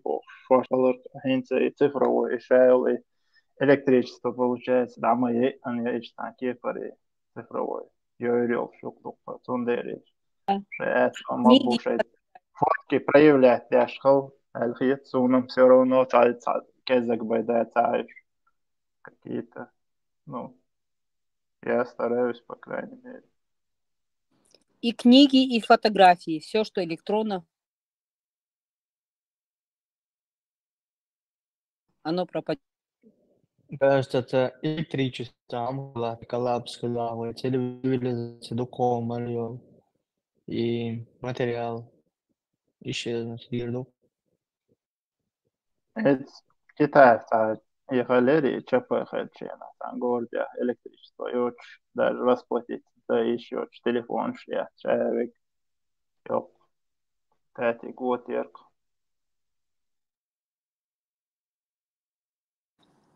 бог. Фашалар хинцы цифровой шайл и электричество получается, да, мы они эчтаки пари цифровой. Йорил шуклук цундерич. Шеет Книги, мабу шеет фотки проявлять яшхал الخيط сунам все равно кезак байдает какие-то, ну, я стараюсь, по крайней мере. и книги, и фотографии. Все, что электронно, оно пропадет. Кажется, это электричество, амбула, коллапс, сказала, цивилизация, духовный и материал исчезнут, гирду. Это Китай, и галерии ЧП хедчина, там гордя электричество, и очень даже расплатить, да еще телефон шлет, человек, ёп, 5 год ярко.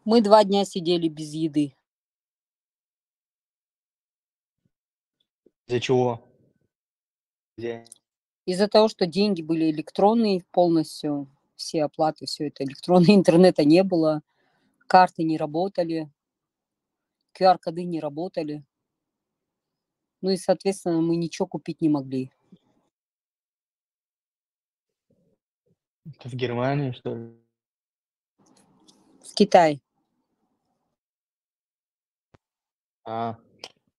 Мы 2 дня сидели без еды. Из-за чего? Где? Из-за того, что деньги были электронные полностью, все оплаты, все это электронное, интернета не было, карты не работали, QR-коды не работали. Ну и, соответственно, мы ничего купить не могли. Это в Германии, что ли? В Китае.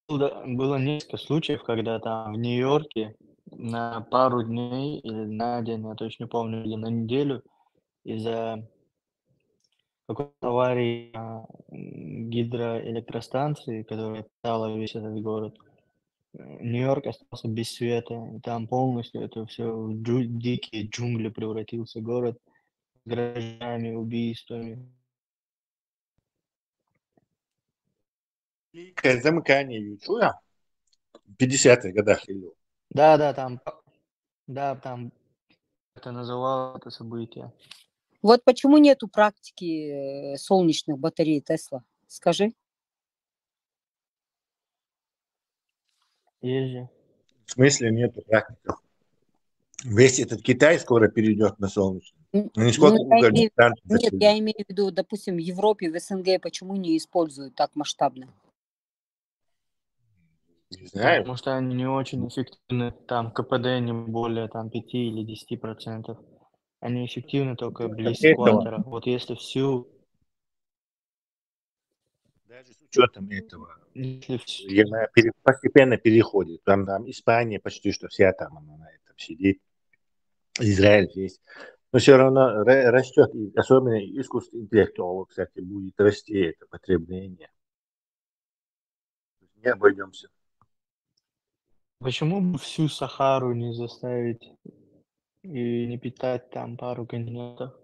Было несколько случаев, когда там в Нью-Йорке на пару дней или на день, я точно не помню, или на неделю из-за какой-то аварии гидроэлектростанции, которая питала весь этот город, Нью-Йорк остался без света. И там полностью это все в дикие джунгли превратился город с гаражами, убийствами. Великое замыкание Ючуя в 50-х годах или Да, там это называлось это событие. Вот почему нету практики солнечных батарей Тесла? Скажи. Есть же. в смысле нету практиков. Весь этот Китай скоро перейдет на солнечный. Они сколько угольных станций Нет, закрыли? я имею в виду, допустим, в Европе, в СНГ, почему не используют так масштабно? Не знаю. Потому что они не очень эффективны. Там КПД не более там, 5 или 10%. Они эффективны только близ Этого. экватора. Вот если всю... Даже с учетом этого. Если всю... Постепенно переходит. Там Испания почти что вся там она на этом сидит. Израиль есть. Но все равно растет, и особенно искусственный интеллект, кстати, будет расти это потребление. Не обойдемся. Почему бы всю Сахару не заставить и не питать там пару континентов?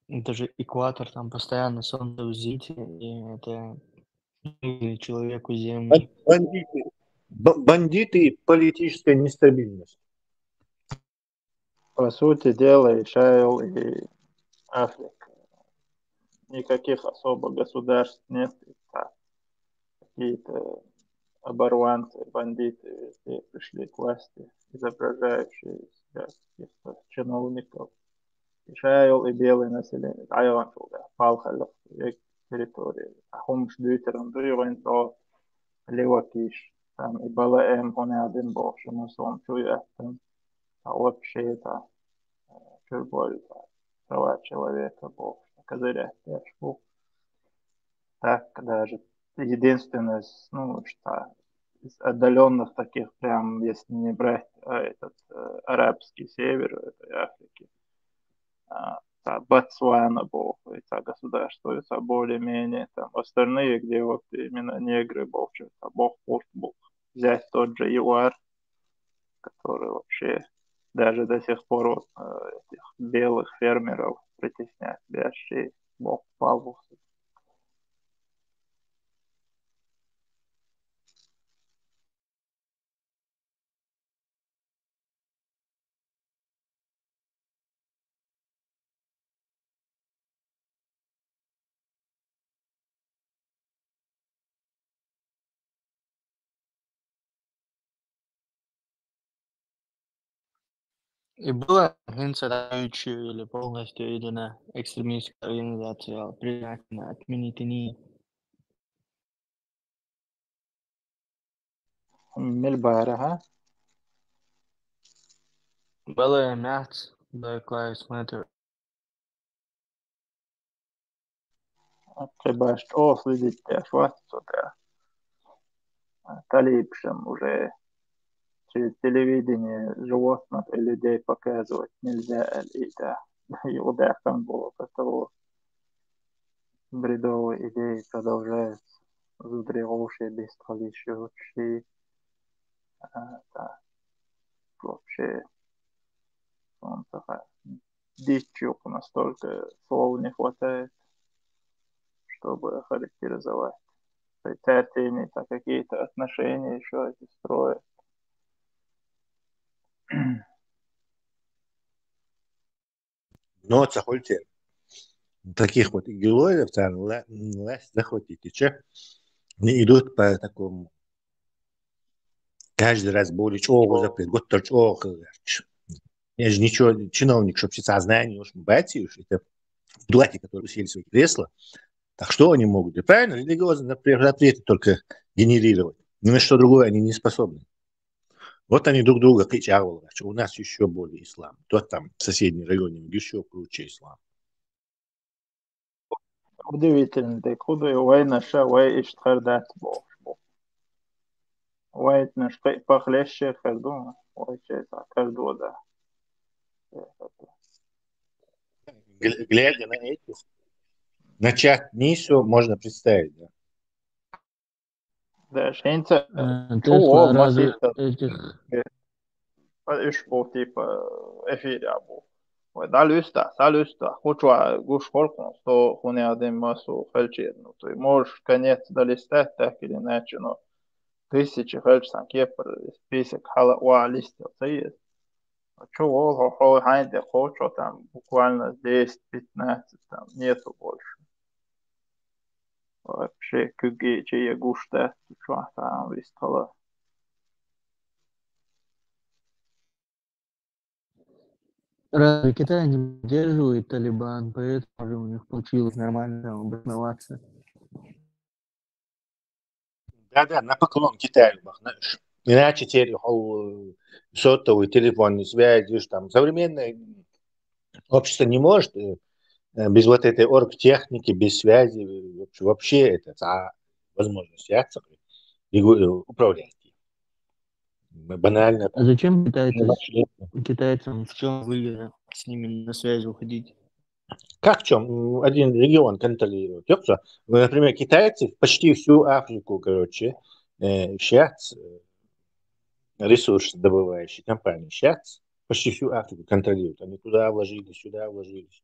Это же экватор, там постоянно солнце в зите, и это нужно человеку землю. Бандиты и политическая нестабильность. По сути дела, и Шайл, и Африка. Никаких особо государств нет. Какие-то оборванцы, бандиты везде пришли к власти, изображающие себя каких-то чиновников. И Шайл, и белое население. Айван шулда, палхалов, территории. Ахумш дютером, дюйвен то левакиш. Там и БЛМ, он один бог, что мы сон чуем. А вообще это чуть права человека, бог, козырять тяжко. Так даже единственное, ну, что из отдаленных таких, прям, если не брать этот арабский север этой Африки, Ботсвана, бог, это государство, это более-менее, там, остальные, где вот именно негры, бог, что-то, бог, бог, взять тот же ЮАР, который вообще даже до сих пор вот, этих белых фермеров притесняет, вящий бог Павлус. И была организация или полностью единая экстремистская организация, признательно отменить они. من البارحة Было мяч, Black Lives Matter. прибавить следить шватцота, талибшим уже через телевидение животных и людей показывать нельзя, и да, и удар там было, потому бредовые идеи продолжаются, зудревшие, бесстоличные, да, вообще, он такая дичью настолько слов не хватает, чтобы охарактеризовать. Терпение-то какие-то отношения еще эти строят. Но цахольте таких вот героев, там, власть захватите, че, они идут по такому, каждый раз более чего запрет, год то чего, я же ничего, чиновник, чтобы сознание уж бати, уж это дураки, которые сели в свои кресла. Так что они могут? И правильно, религиозные запреты только генерировать. Ни на что другое они не способны. Вот они друг друга кричали, что у нас еще более ислам. Тот там в соседнем районе еще круче ислам. Удивительно, да куда вай наша, вай иштхардат бог. Вай наш похлеще харду, вай чейта харду, да. Глядя на эти, начать миссию можно представить, да. Да, шейнца, Тесла чего разве масиста, этих... иш был типа эфире был. Да, люста, хочу гуш холкну, что хуне один массу фельчерну. То есть можешь конец долистать так или иначе, но тысячи фельдсам кепр список хала уа листил. Чего, хо хайнде хочу там буквально 10-15, там нету больше. Вообще, кюги, чьи гушта, что там листала. Разве Китай не поддерживает Талибан, поэтому же у них получилось нормально обосноваться. Да, на поклон Китаю, знаешь. Иначе теперь сотовый, телефонный связи, там, современное общество не может без вот этой оргтехники, без связи, вообще это возможность связаться, управлять. Банально А там. зачем китайцам в чем выгода с ними на связь уходить? Как в чем? Один регион контролирует. Ёпта. Например, китайцы почти всю Африку, короче, сейчас ресурсодобывающие компании, сейчас почти всю Африку контролируют. Они туда вложились, сюда вложились.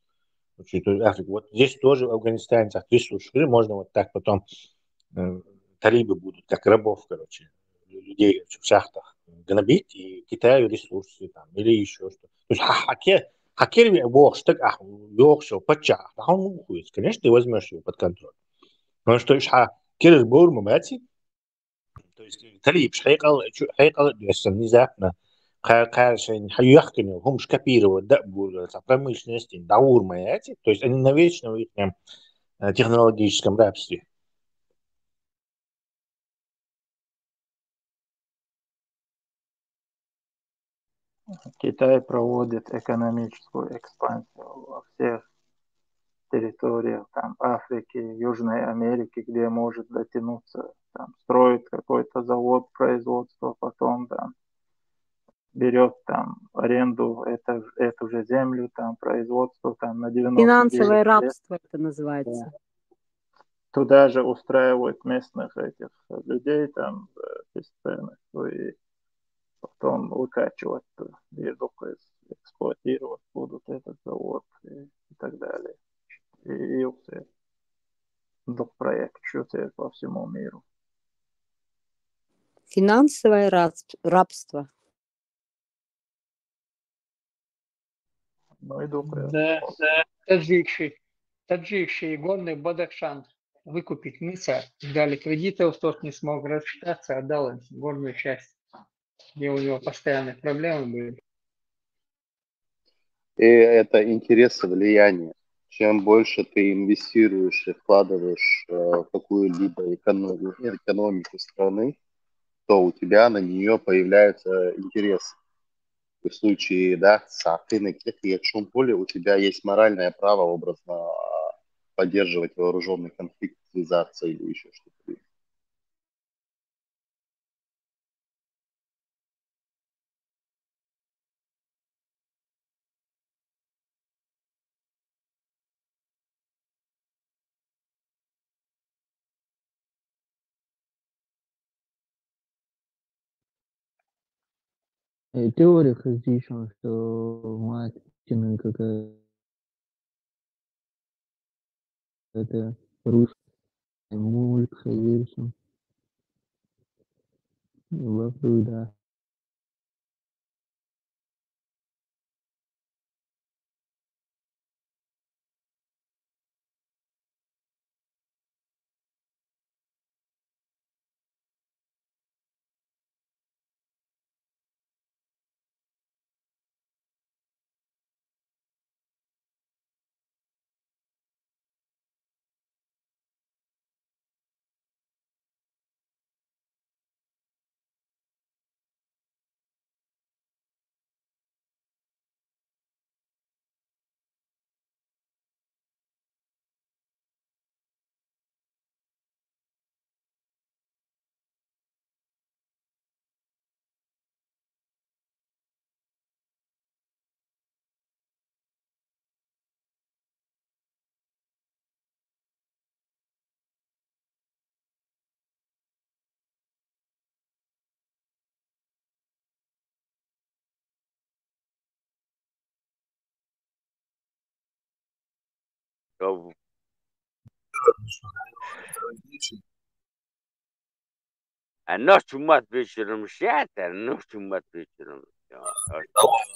Африку. Вот здесь тоже в Афганистане так ресурсы. Можно вот так потом талибы будут, как рабов, короче, людей в шахтах гнобить и Китаю ресурсы там, или еще что. То есть хакер бог, что все, подчах, конечно, ты возьмешь его под контроль. Потому что хакер бурма, то есть талиб حيقل внезапно кажется حيحكموا هم скопировать да промышленности даурма эти, то есть они навечно в их технологическом рабстве. Китай проводит экономическую экспансию во всех территориях там, Африки, Южной Америки, где может дотянуться, там, строит какой-то завод производства, потом там, берет там аренду эту же землю, там производство там на 99 Финансовое лет. рабство это называется. Да. Туда же устраивают местных этих людей там бесценных, и потом выкачивать еду, эксплуатировать будут этот завод и так далее. И все. Проект чувствует по всему миру. Финансовое рабство. Ну, иду Да, таджикский горный Бадахшан выкупить Ниса, дали кредитов, тот не смог рассчитаться, отдал им горную часть, где у него постоянные проблемы были. И это интересы влияния. Чем больше ты инвестируешь и вкладываешь в какую-либо экономику страны, то у тебя на нее появляются интересы. В случае, да, ты на каких поле, у тебя есть моральное право образно поддерживать вооруженный конфликт, связаться или еще что-то. Теория различна, что Мартина какая-то русская мулька, Вильсон. Вокруг, да. Ночью мат вечером шатер, ночью мат вечером.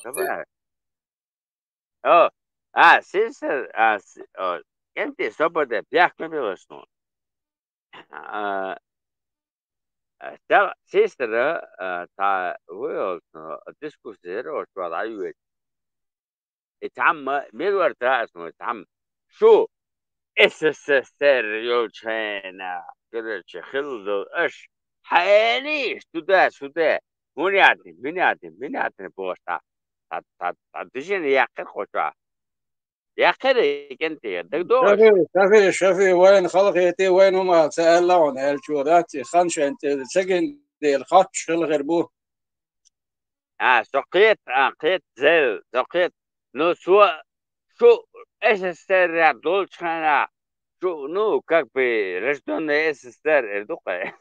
Давай. Sister, gente, sopa de piach me belashno. Sister, ta will discussir or what I would. اتعم ميدور اسمه اتعم شو السيستر كان كده شخلدو اش حياني سودا من يعطي بوشتا تدشين ياكل خوشا ياكل انت دكتور شافي وين خلقيتي وين هم سألون الجورات خنش انت سجن دي الخطش الغربو قيت زي قيت نو شو السيستر دول كان شو نو как бы рожденный СССР الدقة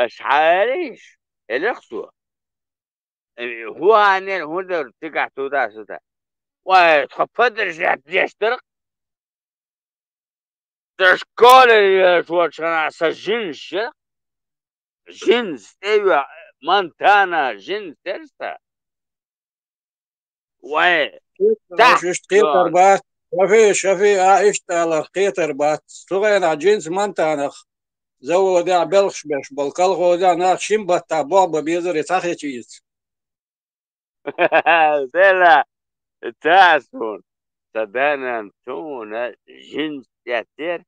شحاليش الأخصو هو أنا هو ده تقع سودا وتخفض رجعت يشترك تشكال شو كان سجنش جنس أيوة مونتانا جنس ترسا تحت قيتر بات شافي اشتغل قيتر بات صغير جنس منتانخ زود بلخش بش بالقلغو دا ناخشين بتا بابا بيزر يتاخي تشيز دلا تاسون صدقنا تونا جنس ياتير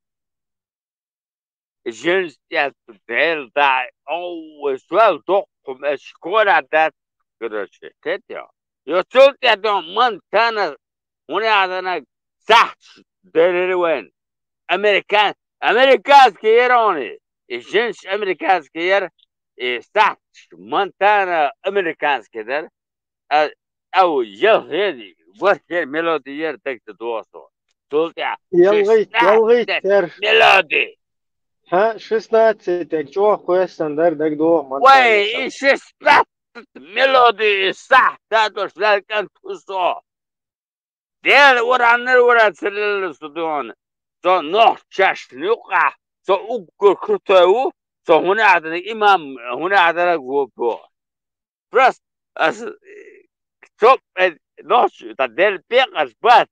جنس ياتير دا او سؤال دوكم اشكولا دات كرشي كتيا يوصلت يا دون مونتانا هنا عندنا صح دليل امريكان كيروني الجنس امريكان كير صح مونتانا امريكان كده او يلغي وركر ميلودير تكت دوسو تولتع يلغي تر ميلودي ها 16 جو كويستن در دك دو وي 16 ميلودي صح تادوش لكن توسو دير ورا سلل سدون سو نوح شاش نوقع سو اوكر كرتو سو هنا عندنا امام هنا عندنا جوبو بس شوف نوش تدير بيقص بس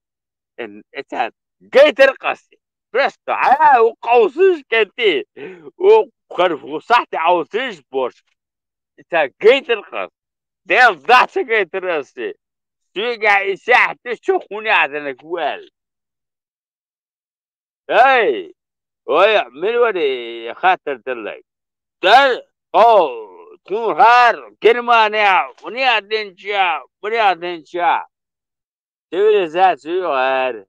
ان انت جيت القصي بس تعال وقوسش كنتي وخرف وصحتي عاوزيش بوش انت جيت القص دير ضحت جيت القصي سويقع ساحة السخونة عندنا كوال اي ويا من ودي خاطر تلك تل تكون غار كلمة ونيا دنشا تقول ذات سويغار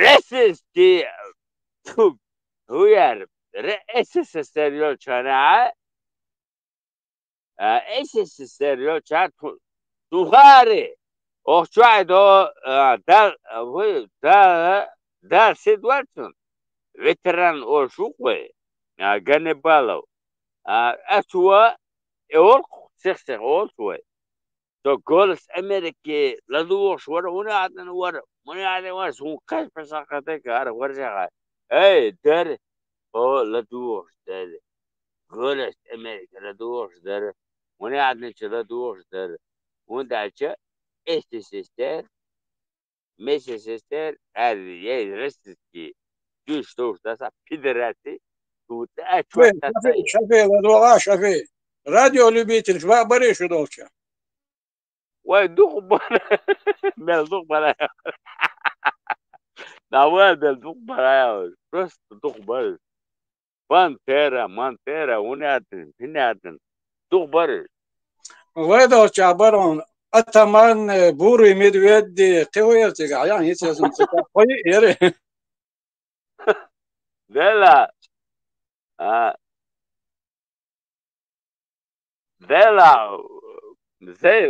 رسستي هو يعرف رئيس السريول شناعة ايش السريول شناعة تغاري وشوي دو دار سيد واتسون veteran oshukwe gane balo atwa سخسخ أولسوي تو جولس أمريكي لدوش ورا هنا سون كاش بساقتك عارف ورجع أي در لدوش در جولس أمريكا لدوش در هنا عندنا لدوش در وندا شا سيستر سيستر هذه رستكي دوش تاسا بيدراتي شافي والله شافي راديو любитель شباب بري شو دوشة ويدوخ بلدوخ برايا نوال بلدوخ برايا بس دوخ بر مانتيرا هناتن دوخ بر ويدو شابرون أتمان بوري مدويد قوي ارتقى يعني يتسم قوي يري دلا زي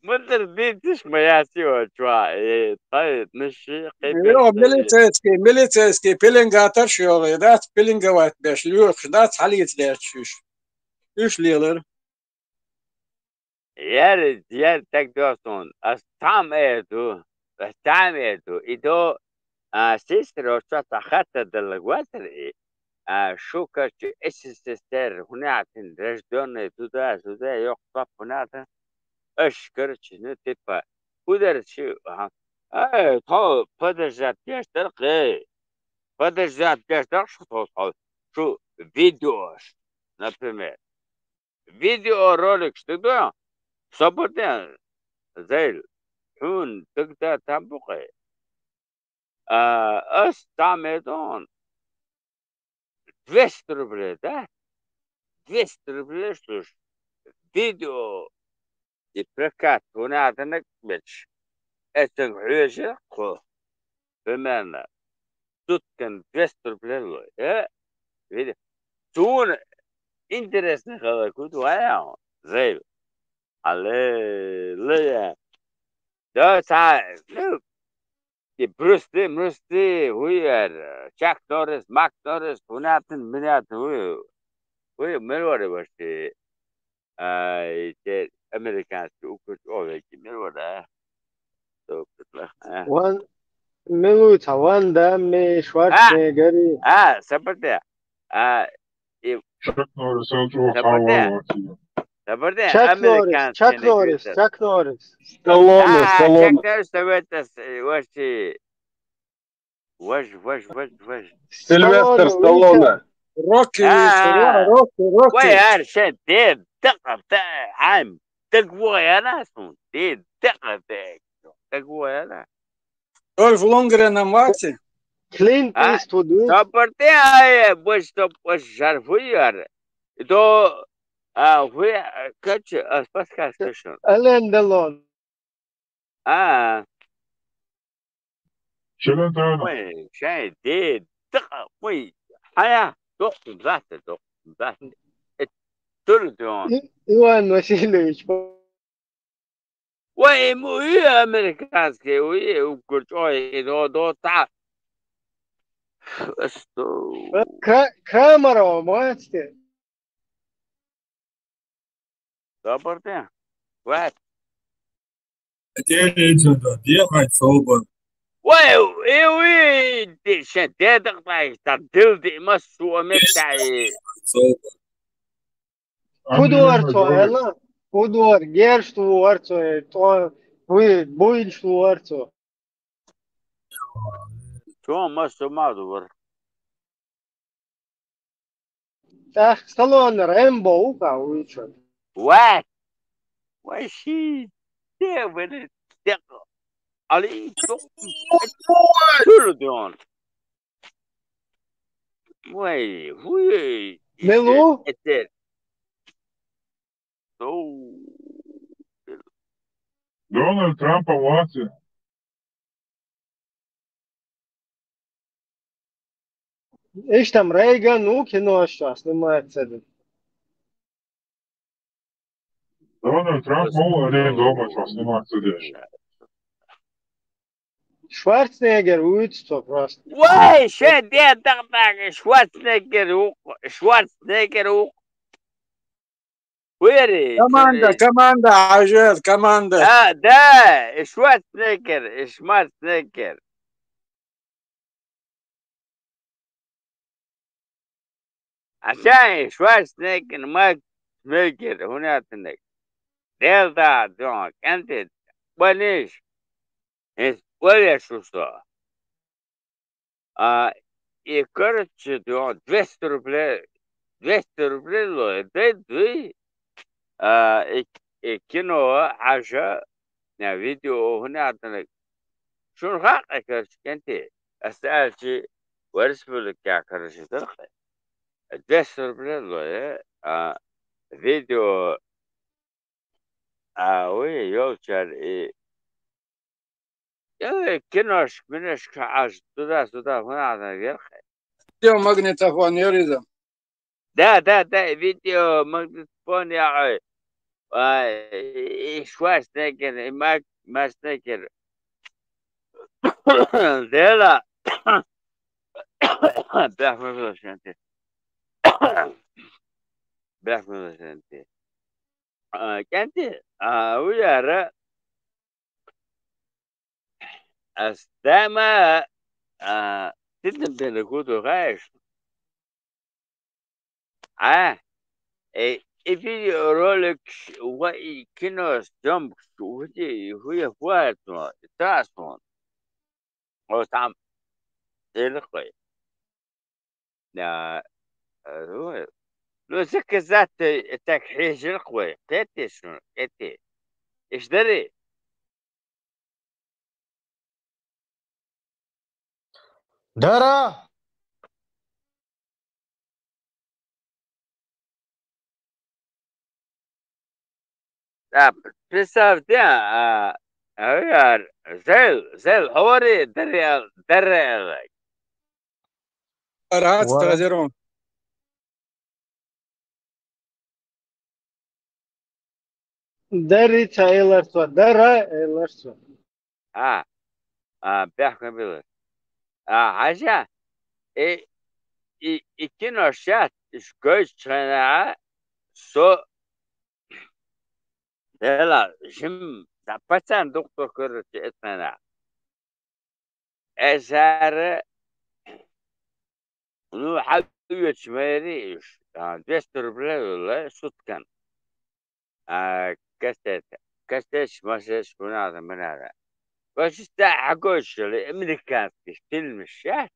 مدر دي تشمى ياسي وشوا طيب نشي يو ميليتسكي بيلينغا ترشيو دات بيلينغا وات باش ليوخ دات حاليت دات شوش ايش ليلر يار تكدوسون استعم ايدو إدو سيستر وشاتا خاطر دلواتر شوكا اسستر هناك رجدون سودا يقطب هناك اشكر شنو تدفع قدر شو تو بدرجات يشترقي بدرجات يشترق شو فيديوش например فيديو رولك تقدر صبرتين زي حون تقدر تنبقي استعمدون 200 рублей, да? 200 рублей, что ж, видео и прокат هنا نكملش التنحيجة بمعنى تتكن 200 рублей видишь تون интересно خلاص كنت واعي زي على ده ساعة بروستي وير شاك نورس ماك نورس هناتن بنات وي ملوري بشي أمريكان سوكت أولي ملوري وان ملوتا واندا مي شوارценеггери سبرتي سبرتي أمريكان Чак Норрис Сталлоне سويت وشي وش سيلفستر ستالوني روكي ويا شد ديد دقة عام تقوى يا ناس ديد دقة تقوى يا ناس دولف لونغرين ماكسي كلينت إيستوود سبرتي هاي وش شرفير دو هو كاتش اسباس كاستشن ألين دلون شنو تانا وي شاي ديد دقة وي حياة دق ذاته تلدون إيوان واسيلويتش وي مو هي أمريكانسكي وي وقلت أوي دو تاع استو كرامرو ماتستي سبرتي واحد делать صوبة وي دي شديد قطعي تدل دي مسو متعي Kudvarco, ela? Kudvar, gerštvorco, to buiļštvorco. شو مسو ما دور Tā Stallone Rambo uka uičo. واحد وشي تعمل تقع علي تردون وي وي Melu? التر Donald Trumpa Вася. Эйш там Рейган, ну, кино сейчас снимает цены. Donald Trump мол arī domā šo slimāk sēdēšanu. Шварценеггер уйдет просто. وي شد يا دغدغ شوارزنيجر ويري Команда, Ажет, команда. ده شوارزنيجر عشان شوارزنيجر ما سنيجر هنا تنك دلتا دونك انت ونيش ولا شو صار и короче, 200 рублей, 200 рублей, لو кино, حاجة فيديو هنا عندنا شو حقك انت اسألتي ورسم لك يا كرشي تلقى 200 رублей فيديو وي يوتشر киношек منش عاش تدا هنا عندنا يرخي Магнитофон, Ериза. ده فيديو ماغنيتوفون يا شوارزنيجر ما سنيجر ده لا بيحمل انت بيحمل انت كانت ويا استمع تدم بنقود غاش الفيديو رولك كينو جنب هي فواتو تاسون هو تعم تلقي لا لو سك ذات تكحيش القوي قيتي شنو قيتي ايش دري Дара! представь да زي الحواري دري Рад, What? Стразерон. Дарри Эйлерсо, Дара Эйлерсо. بيحكم بيه حاجة كينو شات شكوش شناعة سو لا جم باتان دكتور كرة اتنا ازار نو حبيت شميريش 200 ربلة ولا صوت كان كاستيش ماشيش من هذا بس حقوش الامريكان في فيلم الشات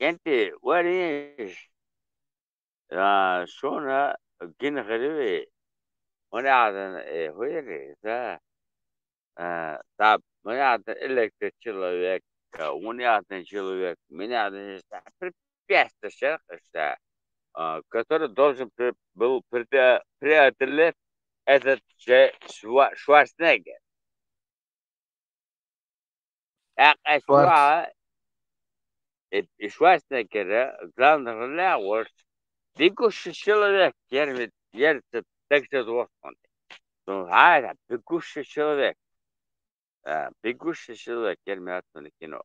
انت وريش شونا جين غريبي وانا عادن هويري ذا طب وانا عادن إلك تشيلوك وانا عادن человек меня عادن препятствие الشرق который должен был преодолеть этот Шварценеггер. Шварценеггер главный роль бегущий человек держит тексты Господа. Ну, бегущий человек. Бегущий человек терминат на кино.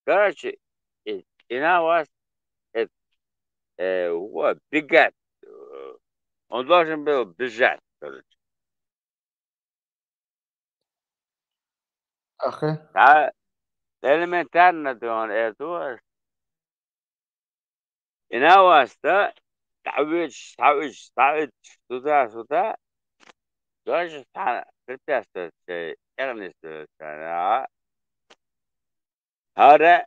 Короче, и на вас бегать. Он должен был бежать, короче. أخي Элементарно он это. И на вас, да, تعوج сюда. Тоже препятствует эрнесту. هذا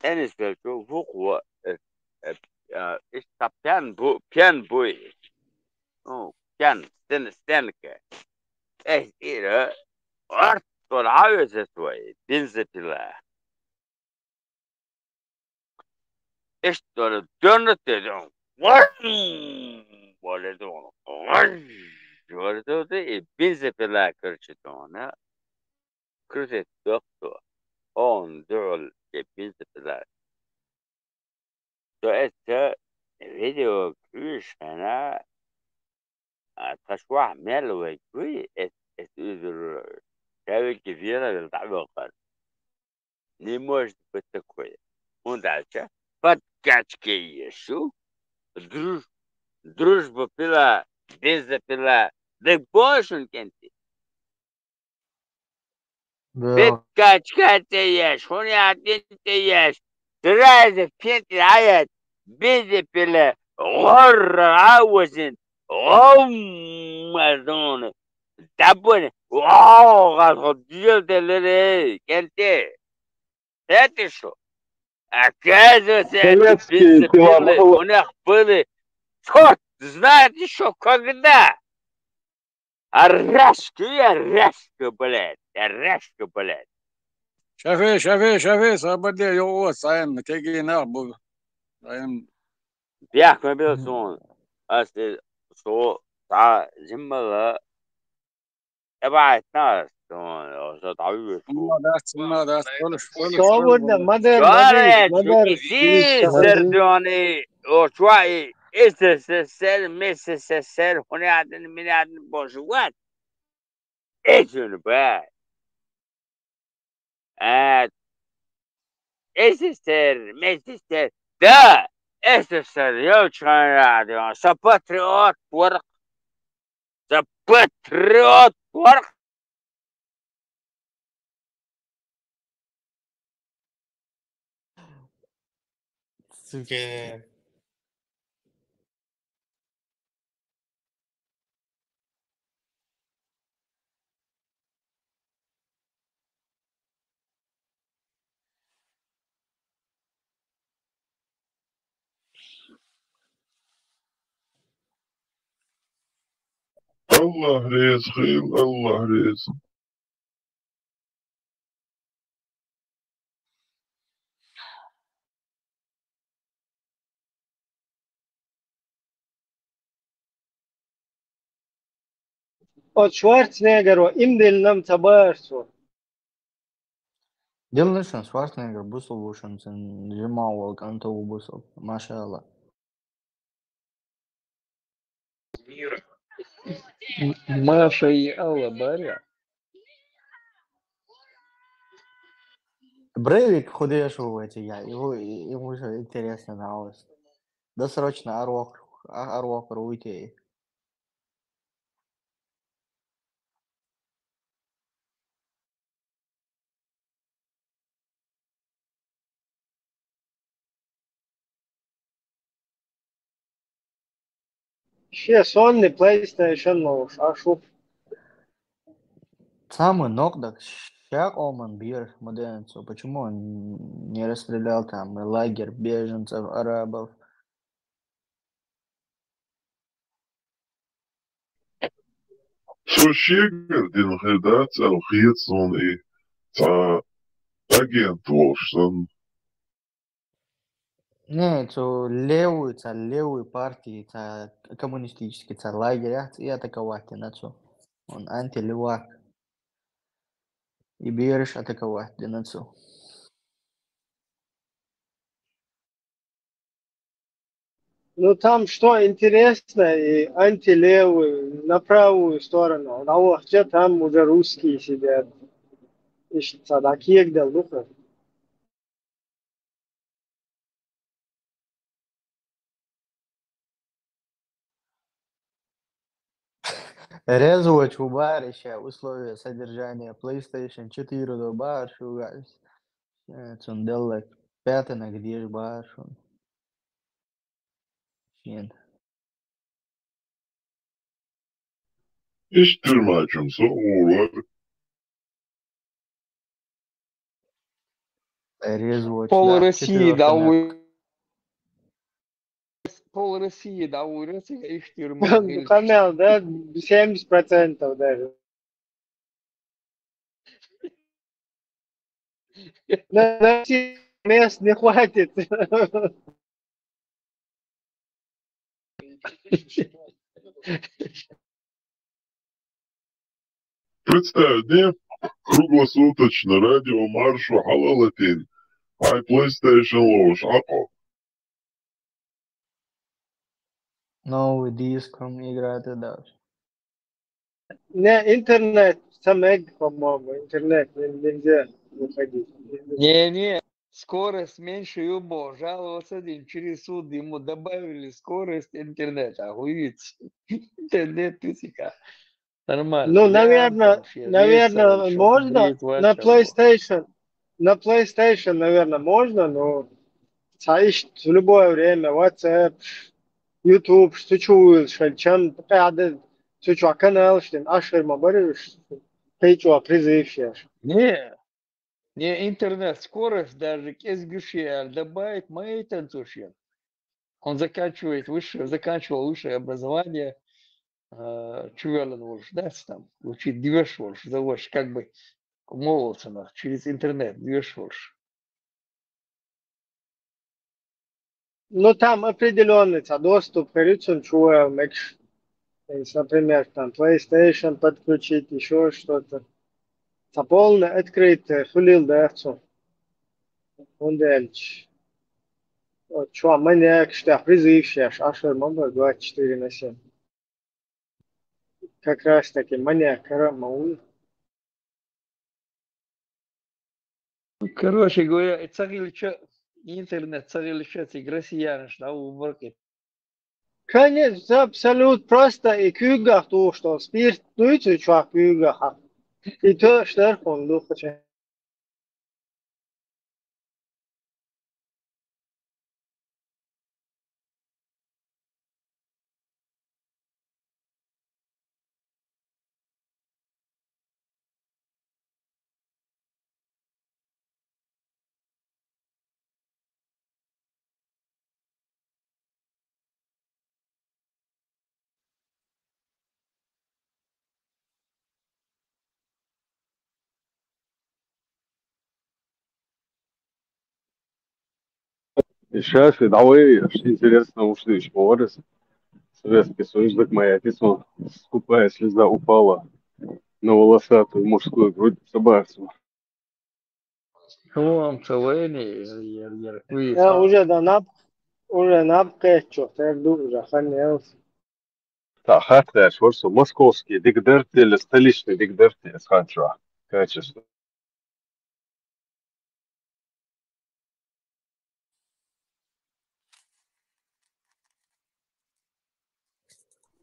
بالنسبة له فوق إيش بيان بوي كان استنك ايش ايه ارت والعاوز شوي بنزل الله ايش دول تدعون ولا دون ولا دون بنزل الله كرشتون كرشت دكتور اون دول بنزل الله سؤال فيديو كريش انا تشوح ملوي كوي كاوي كثيرة للتعبقات نيموش بتكوي وندعشة فتكاتشكي يشو دروش بفلا بيزا فلا دك بوشن كنتي Да. بتكاتشكاتي يش هوني عدنتي يش ترازة فينتي عيات بيزا فلا غر عاوزن غم أظن تابوني واو غادي دلري كنتي تاتشو اكازو ساتي Советский пила بيزبيلي мало. ونخبلي شوت знаете что когда الرشك بلاد شافي صابدي يو ساين تيجي نابو ساين بيحكم بيلسون أصل سو تاع جمّا ابعت ناس شو تعويض شو ما داس كلش Свободно, модер, شوارع модер, كتير مدر. سردوني وشوي استسسر مسسسر هنا عندنا من عندنا بوشوات ايش بقى استسر مسسر ده استسر يو شايع سباتريوت ورق سباتريوت ورق Сука. الله ريز خيل الله ريز От Шварценеггеру имдельным табарсу. Делаешь Шварценеггер бусл вушен Джимал Волканто бусл. Машалла. Маша и Алла Баря. Брейвик худешу эти я. Ему уже интересно нравилось. Досрочно Арвок уйти. Ще сонный PlayStation новый, а шо? Самый Нокдак щак Оман Бир Моденцу. Почему он не расстрелял там лагерь беженцев, арабов? شو الشيء دي الغدات الخيط صون ايه تا агент волшен Не, левую партии, коммунистический, лагеря и атаковать нацию. Он антилевак. И берешь атаковать нацию. Ну там что интересно, и антилевый на правую сторону. На лохте там уже русские сидят. İşte sadakiye gidelim. Резать у барища условия содержания PlayStation 4 до баршу гайс. Цунделлек пятый где ж баршу. Нет. ايش ترماجم صور Резать, Пол да, России четвёртый дал мяг. пол России довольно, их в тюрьмах. Камел, да, 70% даже. На всех мест не хватит. Представь, не? Круглосуточно радио маршу халалатин. Ай PlayStation лош, апо. Новый диском играет и дальше. Не, интернет, самег, по-моему, интернет нельзя выходить. Не, скорость меньше его. Жаловался один через суд, ему добавили скорость интернета. Охуеть. Интернет тысяка. Нормально. Ну, Лям там, наверное, еще можно смотреть на вообще. PlayStation. На PlayStation, наверное, можно, но تعيش в любое время WhatsApp, YouTube, что чуешь, чем قاعد تشوف канал, что ашер ما بريش تيجوا призываешь. Не интернет, скорость даже кезгюшия добавить мои танцуши. Он заканчивал высшее образование, чувелен уж, да, там, учить движ уж, заводишь, как бы молодцев через интернет, движ уж. Ну, там определенный доступ, короче, чего, например, там PlayStation подключить, еще что-то. Полно открытый, хулил, да, все. Он дальше. Вот, что, маньяк, что призываешь, ашер мама 24/7. Как раз таки маньяк, карама. Короче говоря, царилища интернет, царилища россияне, что уборки. Конечно, абсолютно просто и кюгах то, что спирт, ну и чувак кюгах. И то, что он духача. Сейчас и давай, интересно, ушли шпоры. Советский Союз, так моя письмо. Скупая слеза упала на волосатую мужскую грудь собарства. Tamam, Savani, yer, Я уже напкачу, так уже ханелся. Хотя, что московские дигдерты или столичные дигдерты с ханчо. Качество.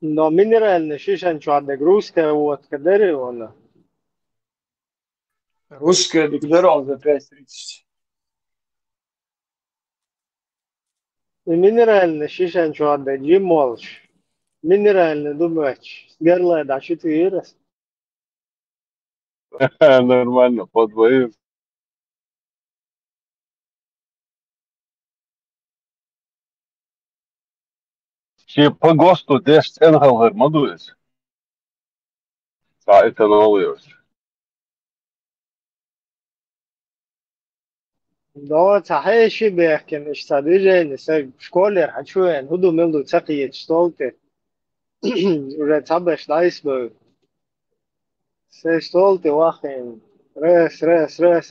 Но минеральный шишан чуадек, русская водка, деревянная. Русская дегдерон за 5,30. И минеральный шишан чуадек, джимолш. Минеральный думач. Горло, да, 4. Нормально, подвоим. Чи по ГОСТу деш ценгалгар мадуес. Это новый. Да, صحيح شي بيحكي مش صديقي نسي شكولر حشوين هدو ملدو تقيت شتولتي ورتابش لايسبو سي شتولتي واخين رس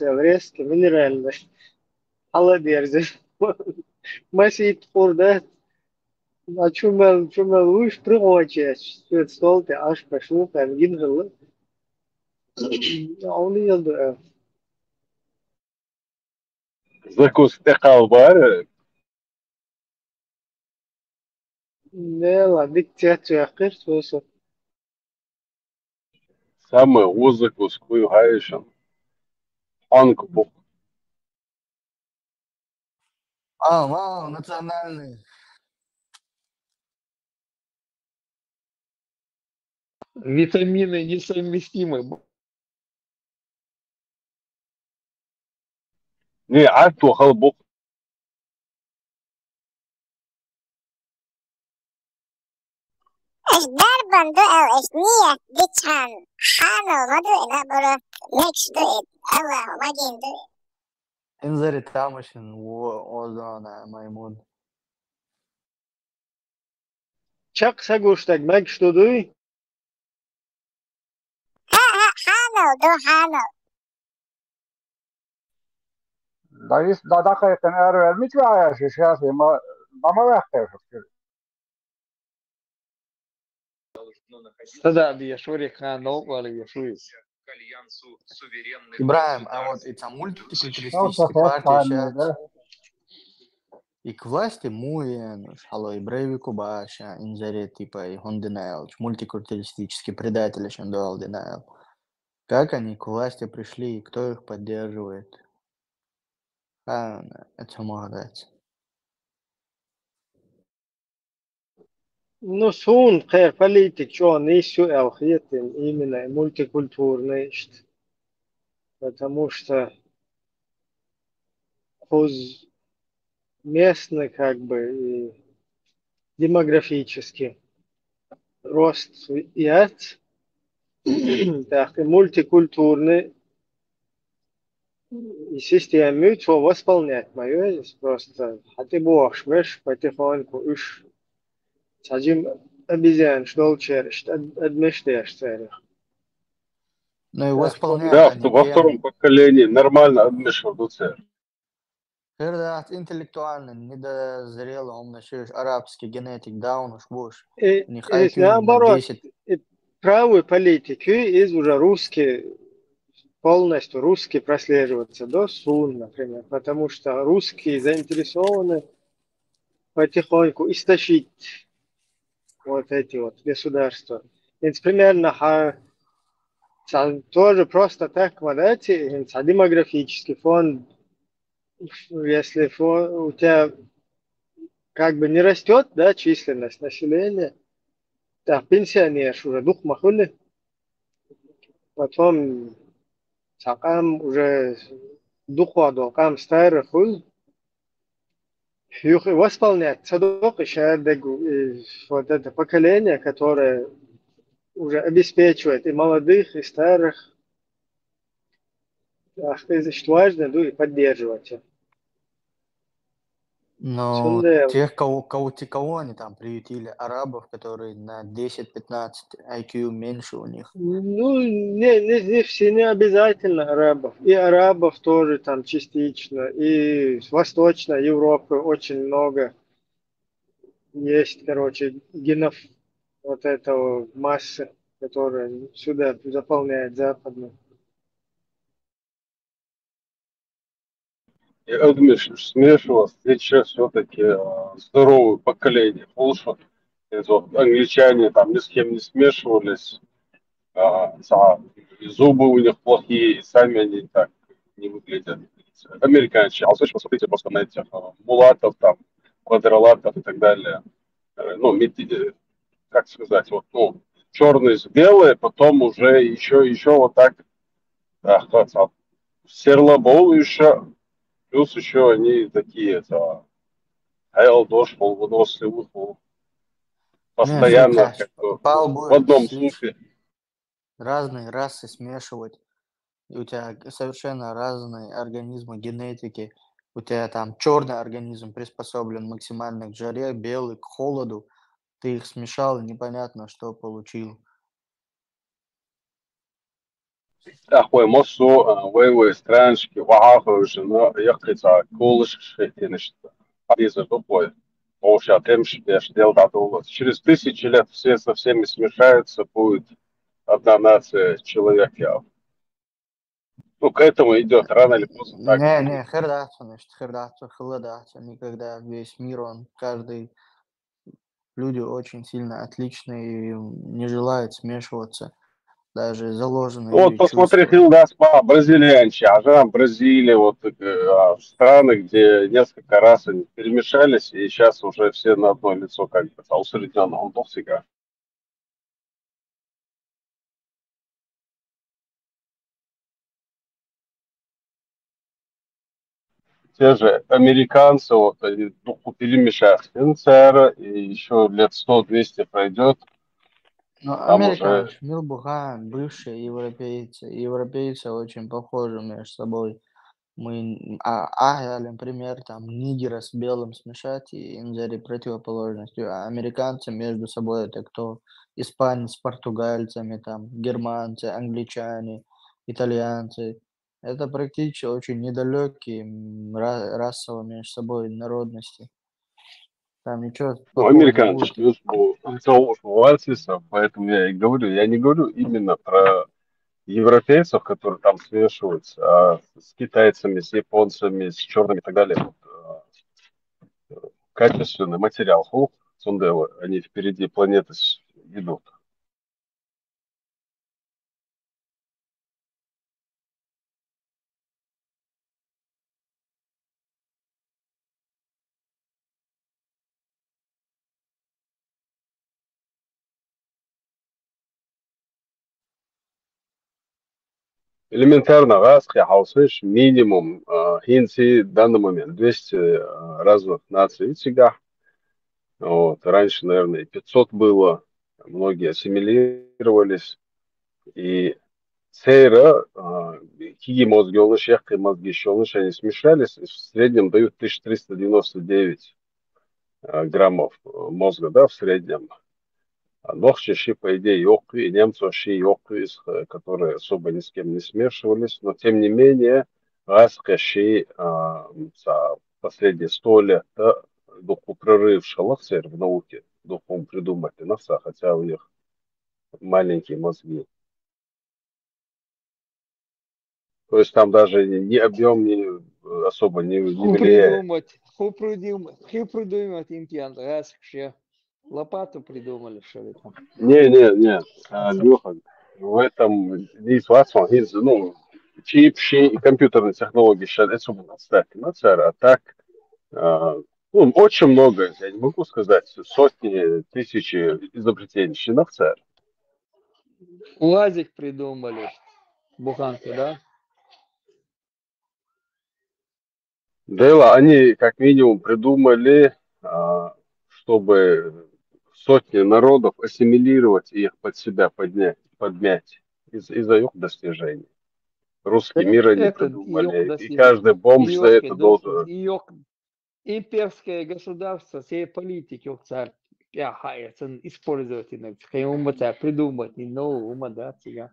الريسك مينرال حلا ديرزي ماشي تقول чумел уж пригочеш шتولتي аш пошел там гингл он يلدو Закус текал бар. لا ديك تياتو يقير توسو Самый узакус кую хаишан. Анкбук. Вау, национальный. витамины несовместимы. Не, арту халбук. Es darban duel es nie dichan. Hano madu ina bora next duel. Allah wagin duel. انظر التامشن وزانا ميمون. Čak sagūštag megštuduj. Hano do hano. Da dakika erről mit várás és jelzi, ma megtérhető. Тогда я шурика наука или я шуис. Ибраим, а вот эти мультикультуристические партии сейчас и к власти муен, хало и брейви кубаша, инжаре типа и хондинайл, мультикультуристические предатели шандуал динайл. Как они к власти пришли и кто их поддерживает? Это молодец. Ну, сун, хэр, политик, что он ищу элхитин, именно мультикультурный, потому что хуз местный, как бы, и демографический рост яц, так и мультикультурный, и систему, что восполнять мое, просто, а ты бог, швеш, потихоньку, уж, садим обезьян, что черешт, отмештешь целях. Ну и восполнять Да, они во тем, втором поколении нормально адмишвадуться. когда интеллектуально недозрело, он еще арабский генетик, даун уж будешь. У них И IQ на наоборот, 10. правые политики из уже русские, полностью русские прослеживаются до Сун, например, потому что русские заинтересованы потихоньку истощить вот эти вот государства. И примерно тоже просто так вот эти, демографический фонд, если у тебя как бы не растет, да, численность населения, так, пенсионер уже дух махули, потом сакам уже духу кам старый хул, восполнять садок и вот это поколение, которое уже обеспечивает и молодых, и старых, это важно, и поддерживать. Но тех, кого они там приютили, арабов, которые на 10-15 IQ меньше у них. Ну, не все, не обязательно арабов. И арабов тоже там частично. И с Восточной Европы очень много есть, короче, генов вот этого массы, которая сюда заполняет западную. Я думаю, что смешивалось сейчас все-таки здоровое поколение. Лучше вот, англичане там ни с кем не смешивались, и зубы у них плохие, и сами они так не выглядят. Американцы, а слышно, смотрите просто на этих мулатов, там, квадролатов и так далее. Ну, как сказать, вот, ну, черные с белые, потом уже еще вот так, серлобол еще. Плюс еще они такие, дождь, полувыносливых, постоянно как бы в одном слухе. Разные расы смешивать, и у тебя совершенно разные организмы, генетики. У тебя там черный организм приспособлен максимально к жаре, белый к холоду. Ты их смешал, непонятно, что получил. Ахуй, мосу, вейвей, странчики, вахаху, жена, яхтица, кулыш, шейтинишь, париза, тупой. Оуша, темши, дел датулос. Через 1000 лет все со всеми смешаются, будет одна нация человек. Ну, к этому идет рано или поздно. Так. Не, хердаться, холодаться. Никогда весь мир, каждый... Люди очень сильно отличные и не желают смешиваться. Даже заложенные Вот посмотри, Хилдаспа, бразильянчи, а же Бразилия, вот страны, где несколько раз они перемешались, и сейчас уже все на одно лицо, как бы, усредненно, он был всегда. Те же американцы, вот они перемешаются, и еще лет 100-200 пройдет, Ну, Там уже американцы, Милбухан, бывшие европейцы. Европейцы очень похожи между собой. Например, там нигера с белым смешать и инжери противоположностью. А американцы между собой это кто? Испанцы с португальцами, там, германцы, англичане, итальянцы. Это практически очень недалекие расово между собой народности. Там ничего ну, такого не американцы будет. плюс Уальсисов, поэтому я и говорю, я не говорю именно про европейцев, которые там смешиваются, а с китайцами, с японцами, с черными и так далее. Вот, качественный материал, Сундева, они впереди планеты идут. Элементарно, раз, хаусыш, минимум, хинси в данный момент 200 разных наций всегда. Вот, раньше, наверное, 500 было, многие ассимилировались. И сейра, киги мозги, шехты мозги, еще они смешались, и в среднем дают 1399 граммов мозга, да, в среднем. Нохчаши, по идее, йокви, немцоши, йокви, которые особо ни с кем не смешивались, но тем не менее, раскаши за последние 100 лет духу прорыв шалахсер в науке, духом придумать носа, хотя у них маленькие мозги. То есть там даже ни объем особо не влияет. Ху придумать имплант, раз вообще лопату придумали, что ли там. Не, Леха, в этом есть возможность, ну, чип, и компьютерные технологии сейчас это отстать, а так, ну, очень много, я не могу сказать, сотни, тысячи изобретений на ЦАР. Лазик придумали, буханку, да? Дело, они как минимум придумали, чтобы сотни народов ассимилировать и их под себя подмять из-за их достижений. Русский мир они придумали, и каждый бомж за это должен... Имперское государство, все политики, царь, использовать, придумать, ума, да, тебя.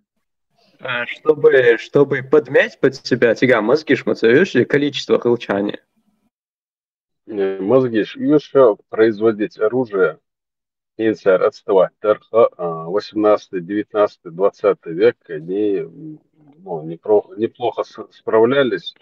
Чтобы подмять под себя, тебя мозги шмацаешь или количество хылчания? Мозги еще производить оружие, инсар отставать. 18, 19, 20 век они неплохо справлялись.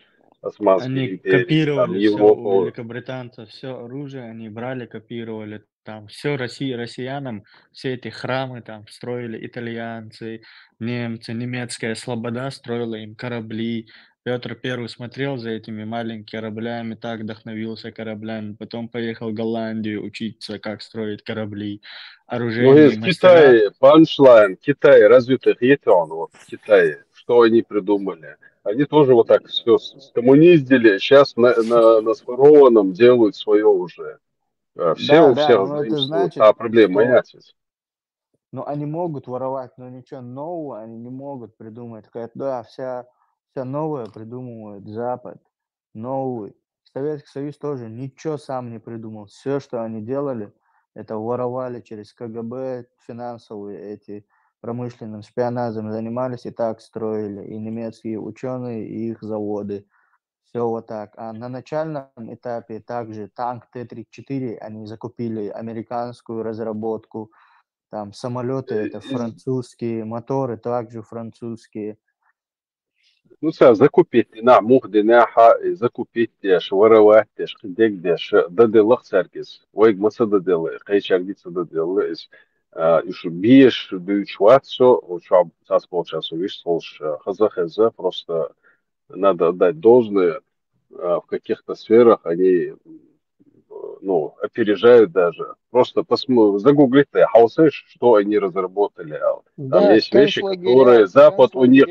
Османские Они империи, там, копировали все у Европу. великобританцев, все оружие они брали, копировали. Там все россиянам, все эти храмы там строили итальянцы, немцы, немецкая слобода строила им корабли. Петр I смотрел за этими маленькими кораблями, так вдохновился кораблями, потом поехал в Голландию учиться, как строить корабли. Ну, Оружейные есть мастера. Китай, панчлайн, Китай, развитых етон, вот в Китае, что они придумали? Они тоже вот так все скоммуниздили, сейчас на сформованном делают свое уже. Все у Да, всех но это заимствуют, значит, а проблема что есть. они могут воровать, но ничего нового они не могут придумать. Да, вся новое придумывает Запад, новый. Советский Союз тоже ничего сам не придумал. Все, что они делали, это воровали через КГБ, финансовые эти промышленным шпионажем занимались и так строили. И немецкие ученые, и их заводы. Все вот так. А на начальном этапе также танк Т-34 они закупили американскую разработку. Там самолеты это французские, моторы также французские. Ну, закупить на мухдинаха, закупить деш, воровать деш, дек деш, даделах церкис, вайг маса даделы, хайчардица даделы, еще биеш, бьючватсо, учаб, цас полчаса, видишь, слушай, хаза, просто надо отдать должное, в каких-то сферах они, ну, опережают даже. Просто загуглить, что они разработали. Там Да, есть вещи, которые Запад у них...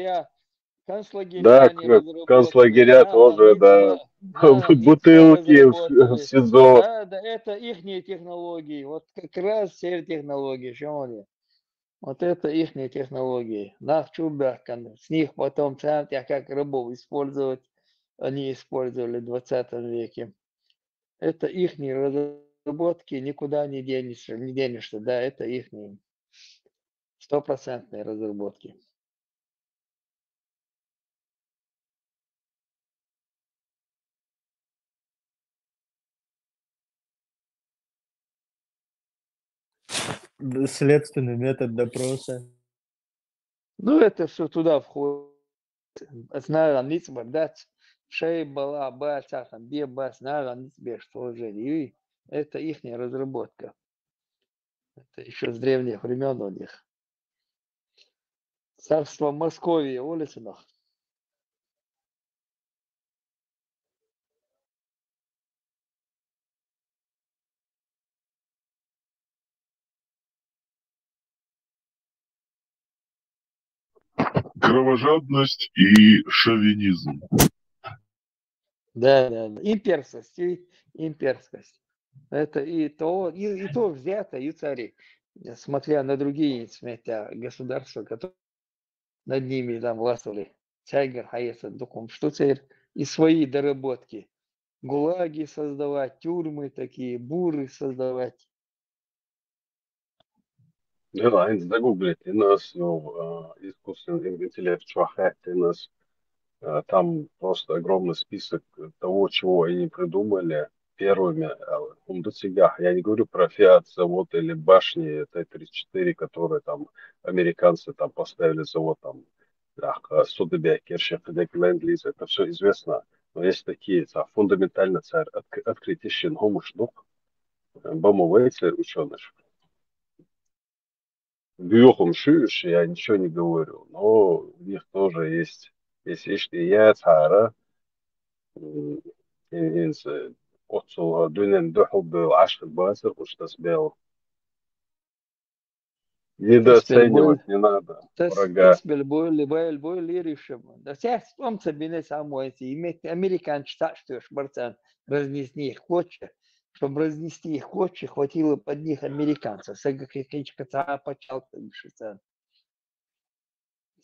концлагеря Да, они разработали, концлагеря тоже, да. Бутылки в СИЗО. Да, это ихние технологии. Вот как раз все технологии, что они. Вот это их технологии. Нах чуберкан. С них потом центя как рабов использовать. Они использовали в 20 веке. Это их разработки, никуда не денешься. Да, это их стопроцентные разработки. Следственный метод допроса. Ну, это все туда входит. Знаю, они дать шеи была, баца, там, беба, знаю, они тебе что же. И это их разработка. Это еще с древних времен у них. Царство Московии, улица. Кровожадность и шовинизм. Да. Имперскость. Это и то взято, и цари. Смотря на другие государства, которые над ними там властвовали. Тягер, Хаеса, Духом, что царь и свои доработки. Гулаги создавать, тюрьмы такие, буры создавать. Да, eins загуглить, и нас, искусственный интеллект Швахет, и нас, там просто огромный список того, чего они придумали первыми. Умдоцигах. Я не говорю про Фиат завод или башни Т-34, которые там американцы там поставили завод там, Судебек, Кершефедек, Ленд-Лиз, это все известно. Но есть такие фундаментально царь открытие Гомуштук, Бомовейцер, ученый. Бьехом шиш, я ничего не говорю, но у них тоже есть я цара, из отцу дюнен дохл был ашр базар, что сбил. Недооценивать не надо врага. Тесбель лиришем. Да сейчас он себе самой иметь американцы так что ж барцан разнести их хочет, чтобы разнести их хочет, хватило под них американцев. Сега кричка ца почал пишется.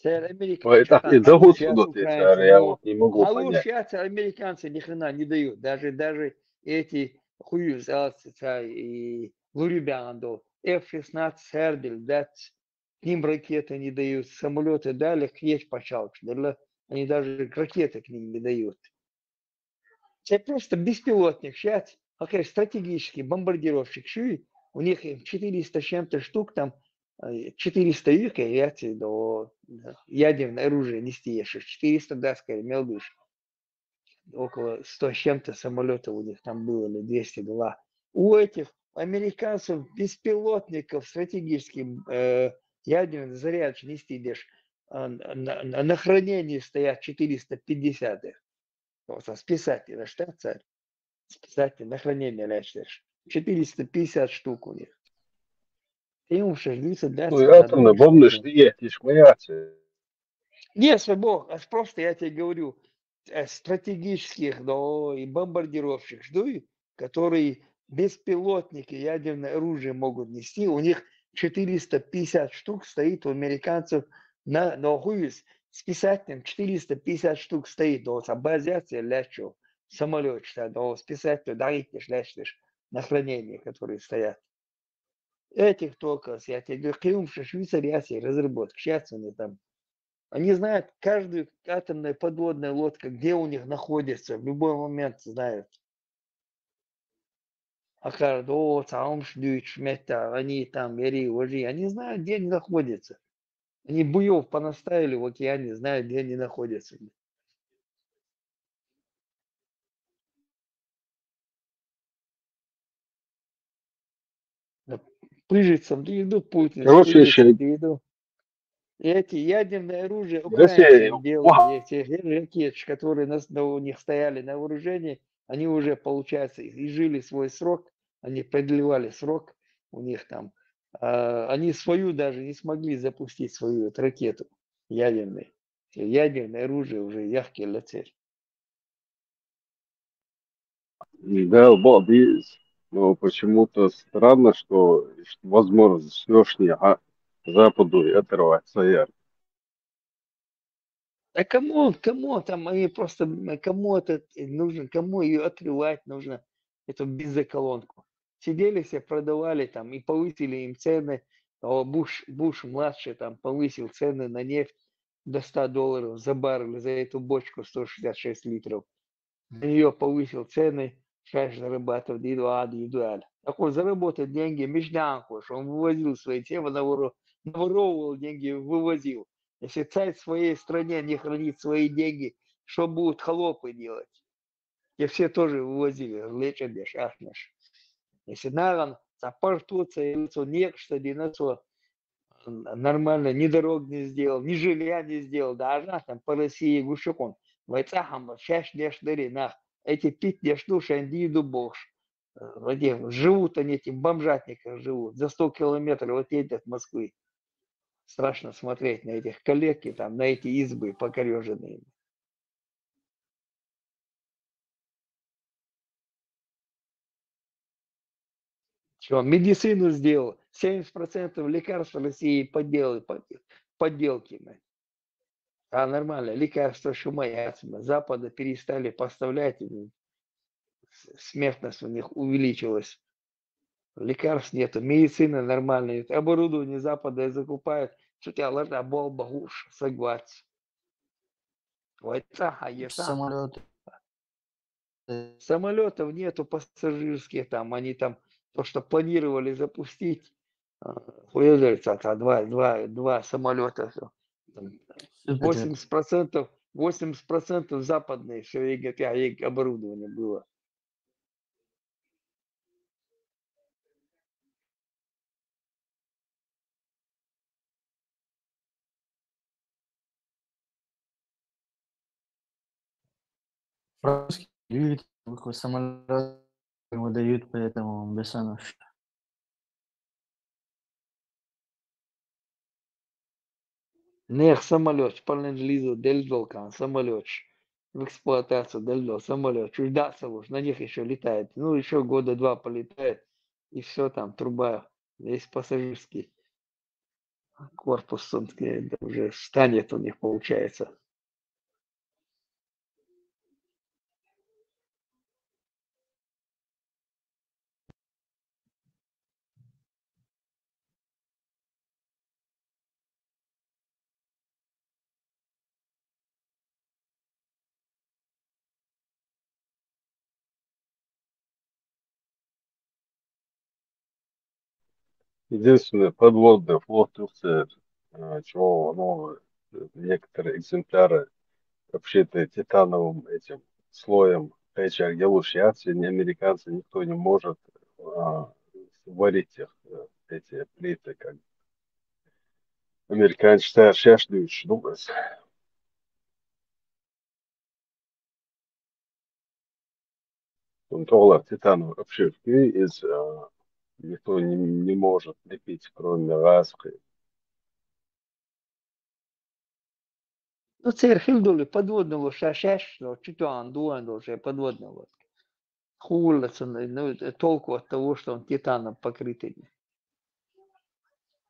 Так и дают сюда, я вот не могу понять. Сейчас американцы ни хрена не дают. Даже эти хую и Лурибянду, F-16 Herдель, дать к ним ракеты не дают, самолеты дали, есть почалка. Они даже ракеты к ним не дают. Это просто беспилотник. Сейчас, стратегический бомбардировщик Шуи, у них 400 с чем-то штук, там 400 их, до ядерное оружие нести еще. 400, да, скорее, мелдыш. Около 100 с чем-то самолетов у них там было, или 202. У этих американцев беспилотников стратегическим ядерный заряд нести идешь. На хранении стоят 450 их. Вот, списатель, что царь? Списатель на хранение лечишь. 450 штук у них. Им уж ждутся дать. Ну, атомная бомба, что есть мояцы. Не, свой а просто я тебе говорю, стратегических, да, и бомбардировщик жду, которые беспилотники, ядерное оружие могут нести. У них 450 штук стоит у американцев на хуюс. Списателем 450 штук стоит, да, базация лечу, самолет, да, списатель, даритесь, лечишь на хранение, которые стоят. Этих только, я тебе говорю, клюмши, Швейцария, разработки, сейчас они там. Они знают каждую атомная подводная лодка, где у них находится, в любой момент знают. Они там, они знают, где они находятся. Они буев понаставили в океане, знают, где они находятся. Пыжицам, да идут Путин, идут. Эти ядерное оружие украинцы делали, эти ракеты, которые у них стояли на вооружении, они уже, получается, изжили свой срок, они продлевали срок у них там. Они свою даже не смогли запустить, свою эту ракету ядерную. Ядерное оружие уже яхки летели. Да, но почему-то странно, что возможность лишняя Западу и отрываться ярко. А кому там, они просто, кому это нужно, кому ее отрывать нужно, эту бензоколонку. Сидели все, продавали там и повысили им цены. Буш младший там повысил цены на нефть до $100 за баррель, за эту бочку 166 литров. На нее повысил цены, сейчас зарабатывает индивидуально. Так он заработает деньги, межнянку, что он вывозил свои темы, наворовывал деньги, вывозил. Если царь в своей стране не хранит свои деньги, что будут холопы делать? И все тоже вывозили, лечебеш, ахнеш. Если наран, запортуться, и некто, динацо, нормально, ни дорог не сделал, ни жилья не сделал, даже там по России гушекон. Вайцахам, шаш дешдери, на эти пить дешду, шандиду богш. Живут они, эти бомжатниках живут, за 100 километров вот едят от Москвы. Страшно смотреть на этих коллег и там, на эти избы покореженные. Чего, медицину сделал, 70% лекарств в России подделки. А нормально, лекарства шумояцма, Запада перестали поставлять, смертность у них увеличилась. Лекарств нету, медицина нормальная, оборудование Запада закупают, что тебя ложна болба гуш, согласен. Самолеты. Самолетов нету пассажирских там, они там то, что планировали запустить, хуязается, два самолета, 80% западные, все ЕГТ, оборудование было. Французские люди, какой самолет выдают, поэтому Бессонов. Нех самолет, полненлизу, дельдолкан, самолет в эксплуатацию дельдол, самолет, чуждаться уж, на них еще летает, ну еще года 2 полетает, и все там, труба, весь пассажирский корпус, он уже станет у них, получается. Единственное, подводный флот Турции, чего новые, некоторые экземпляры обшиты титановым этим слоем печи, где лучше ни американцы, никто не может варить их, эти плиты, как американцы считают, шашдуешь, думаешь. Доллар титановой обшивки из никто не может лепить, кроме раски. Ну, це хилдули подводного шашешного, читан, дуандо, уже подводного. Хулится, ну, толку от того, что он титаном покрытый.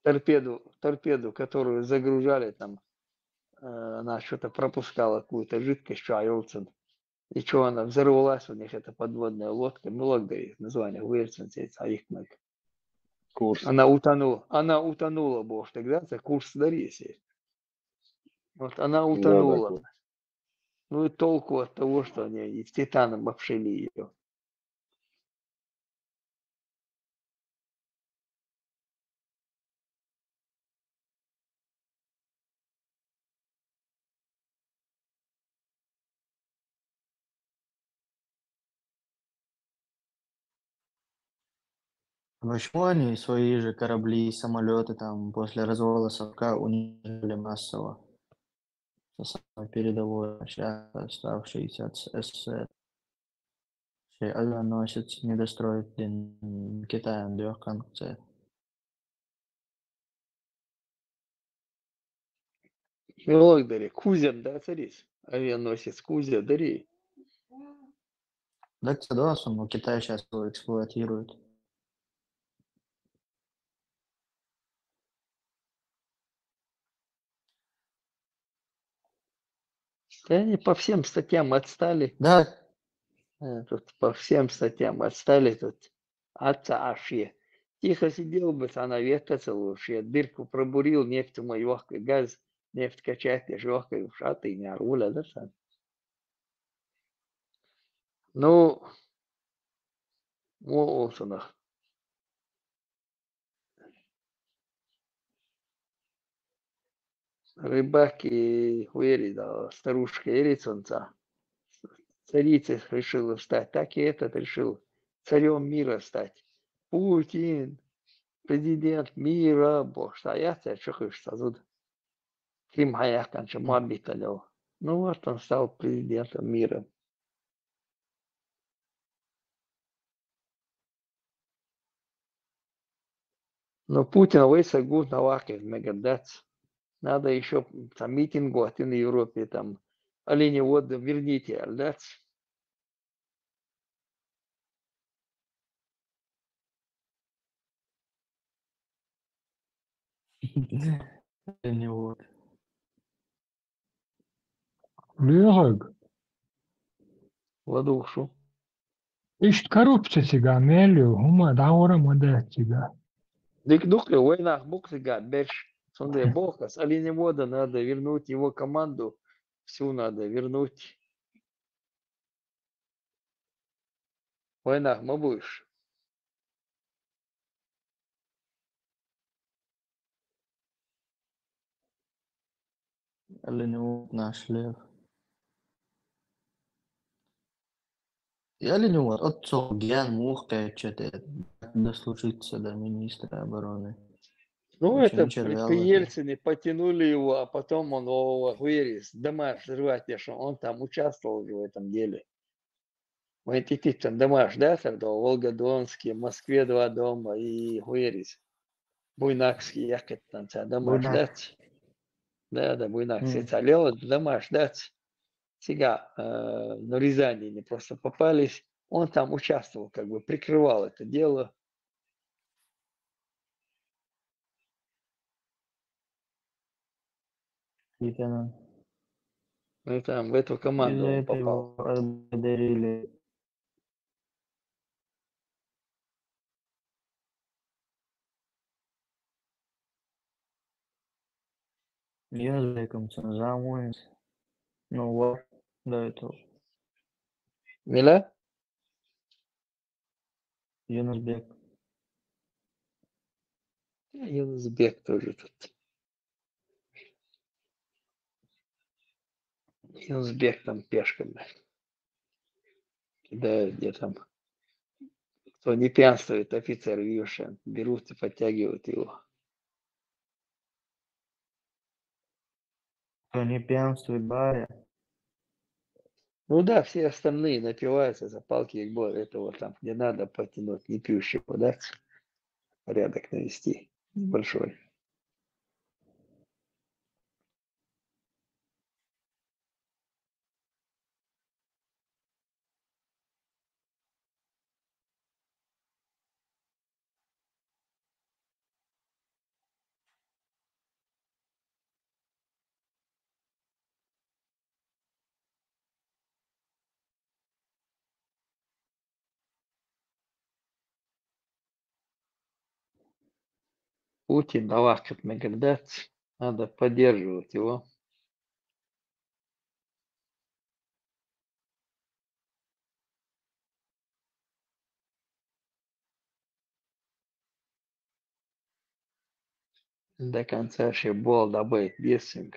Торпеду, которую загружали там, она что-то пропускала какую-то жидкость, Чайолцин. И что она взорвалась у них, эта подводная лодка, ну, логдари, название, Уэльсенцейц, Аихмак. Курс. Она утонула, бог, тогда это курс Дариси. Вот она утонула. Да. Ну и толку от того, что они и титаном обшили ее. Почему они свои же корабли и самолеты там после развала Совка уничтожили массово? Это самое передовое, сейчас оставшиеся от СССР. Авианосец недостроит Китаем Дёхканце. Логдари, Кузя, да, царис? Авианосец Кузя, дари. Да, Цедос, но Китай сейчас его эксплуатирует. Да они по всем статьям отстали. Да, Тут по всем статьям отстали тут. Отца Аши. Тихо сидел бы, она ветка целушая. Дырку пробурил, нефть мой легкий газ. Нефть качает, я легкой ушатый, не руля, да, сам. Ну, вот он. Рыбаки хуери, да, старушка Эрицонца. Царицей решила стать. Так и этот решил царем мира стать. Путин, президент мира, бог, что я царь, что хочешь, сазуд. Ким Хаяк, он же. Ну вот он стал президентом мира. Но Путин высок гуд на ваке, мегадац. Надо еще там митингу на Европе, там, оленеводы, верните, альдац. не вот. Lühög. Ладушу. Ist korruptsiga neljų huma daurama dēciga. Дык духе, война, буксига, беш. Сонде бокас, оленевода надо вернуть его команду. Всю надо вернуть. Война, мы будешь. Или не вот наш лев. Или не вот. Отцов Ген Мухта, что-то дослужиться до министра обороны. Ну, Очень это ничего при вяло. Ельцине потянули его, а потом он вырез, дома взрывать, что он там участвовал в этом деле. Мы такие там дома, да, тогда в Волгодонске, в Москве 2 дома и вырез. Буйнакский, як это там, дома Буйнак. ждать. Да, Буйнакский, лево дома ждать. Сега, на Рязани не просто попались. Он там участвовал, как бы прикрывал это дело. И там Ну, там в эту команду из-за он этого попал. его отблагодарили. Языком замует. Ну вот, до этого. Миля? Юнусбек. Юнусбек тоже тут. Юнусбек там пешками. Да, где там. Кто не пьянствует, офицер Юшин. Берут и подтягивают его. Кто не пьянствует в баре. Ну да, все остальные напиваются за палки и гвоздь. Это вот там, где надо потянуть, не пьющих подать. Порядок навести небольшой. Путин, Навахов, Мегадат. Надо поддерживать его. До конца ще бол добыть бессинг.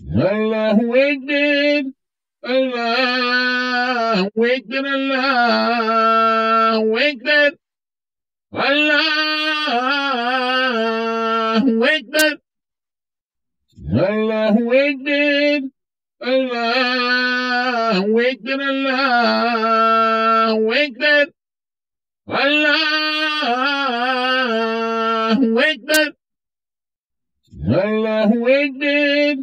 الله أكبر الله أكبر الله أكبر الله أكبر الله أكبر الله أكبر الله أكبر الله أكبر الله أكبر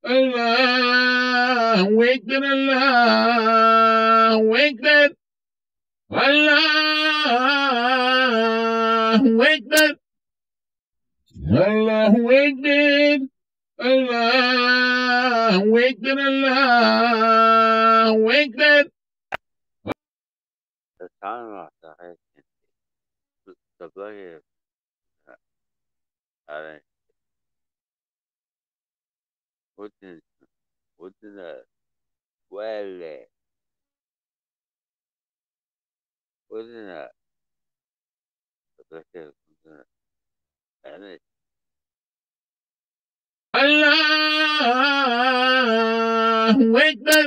الله أكبر الله أكبر الله أكبر الله أكبر الله أكبر الله أكبر. Tanrı sahip sabahı arayın. Odin well Odin sabahı yani الله أكبر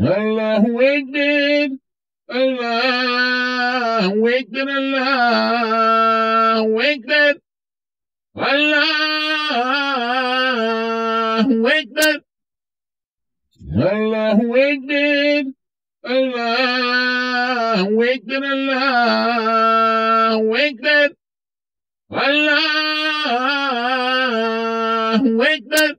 الله أكبر الله أكبر الله أكبر الله أكبر الله أكبر الله أكبر الله أكبر الله أكبر